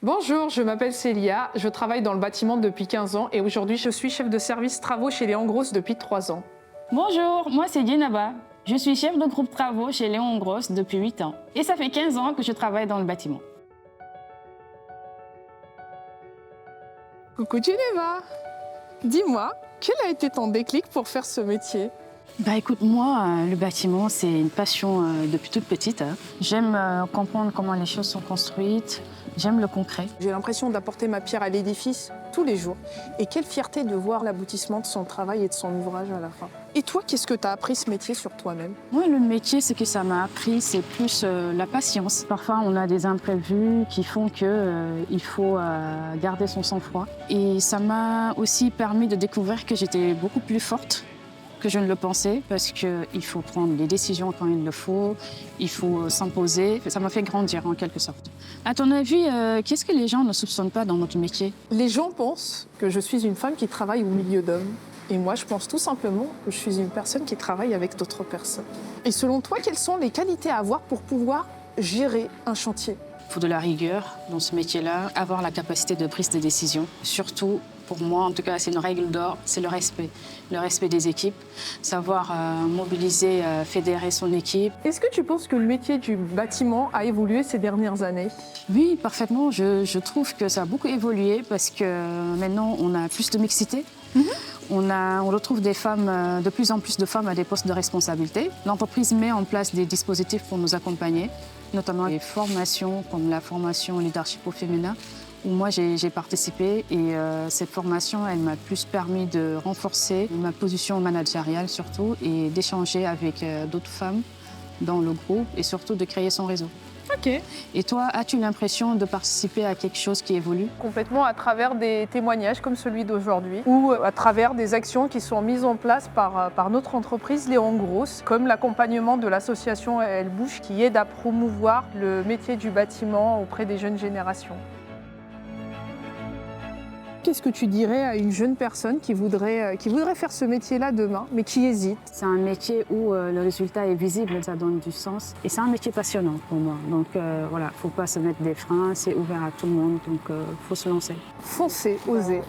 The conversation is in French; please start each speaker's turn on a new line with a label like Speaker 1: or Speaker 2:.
Speaker 1: Bonjour, je m'appelle Célia, je travaille dans le bâtiment depuis 15 ans et aujourd'hui je suis chef de service travaux chez Léon Gross depuis 3 ans.
Speaker 2: Bonjour, moi c'est Dienaba. Je suis chef de groupe travaux chez Léon Gross depuis 8 ans. Et ça fait 15 ans que je travaille dans le bâtiment.
Speaker 1: Coucou Geneva, dis-moi, quel a été ton déclic pour faire ce métier?
Speaker 2: Écoute, moi, le bâtiment, c'est une passion depuis toute petite. J'aime comprendre comment les choses sont construites. J'aime le concret.
Speaker 1: J'ai l'impression d'apporter ma pierre à l'édifice tous les jours. Et quelle fierté de voir l'aboutissement de son travail et de son ouvrage à la fin. Et toi, qu'est-ce que tu as appris ce métier sur toi-même?
Speaker 2: Moi, le métier, ce que ça m'a appris, c'est plus la patience. Parfois, on a des imprévus qui font qu'il faut garder son sang-froid. Et ça m'a aussi permis de découvrir que j'étais beaucoup plus forte que je ne le pensais, parce qu'il faut prendre des décisions quand il le faut, il faut s'imposer. Ça m'a fait grandir en quelque sorte. À ton avis, qu'est-ce que les gens ne soupçonnent pas dans notre métier?
Speaker 1: Les gens pensent que je suis une femme qui travaille au milieu d'hommes. Et moi, je pense tout simplement que je suis une personne qui travaille avec d'autres personnes. Et selon toi, quelles sont les qualités à avoir pour pouvoir gérer un chantier?
Speaker 2: Il faut de la rigueur dans ce métier-là, avoir la capacité de prise de décision. Surtout, pour moi, en tout cas, c'est une règle d'or, c'est le respect des équipes, savoir mobiliser, fédérer son équipe.
Speaker 1: Est-ce que tu penses que le métier du bâtiment a évolué ces dernières années?
Speaker 2: Oui, parfaitement. Je trouve que ça a beaucoup évolué parce que maintenant, on a plus de mixité. On retrouve des femmes, de plus en plus de femmes à des postes de responsabilité. L'entreprise met en place des dispositifs pour nous accompagner, notamment les formations comme la formation leadership au féminin, où moi j'ai participé et cette formation, elle m'a plus permis de renforcer ma position managériale surtout et d'échanger avec d'autres femmes dans le groupe et surtout de créer son réseau.
Speaker 1: Ok.
Speaker 2: Et toi, as-tu l'impression de participer à quelque chose qui évolue?
Speaker 1: Complètement à travers des témoignages comme celui d'aujourd'hui ou à travers des actions qui sont mises en place par notre entreprise Léon Gross, comme l'accompagnement de l'association Elle Bouge qui aide à promouvoir le métier du bâtiment auprès des jeunes générations. Qu'est-ce que tu dirais à une jeune personne qui voudrait faire ce métier-là demain, mais qui hésite?
Speaker 2: C'est un métier où le résultat est visible, ça donne du sens. Et c'est un métier passionnant pour moi. Donc voilà, il ne faut pas se mettre des freins, c'est ouvert à tout le monde, donc il faut se lancer.
Speaker 1: Foncez, osez.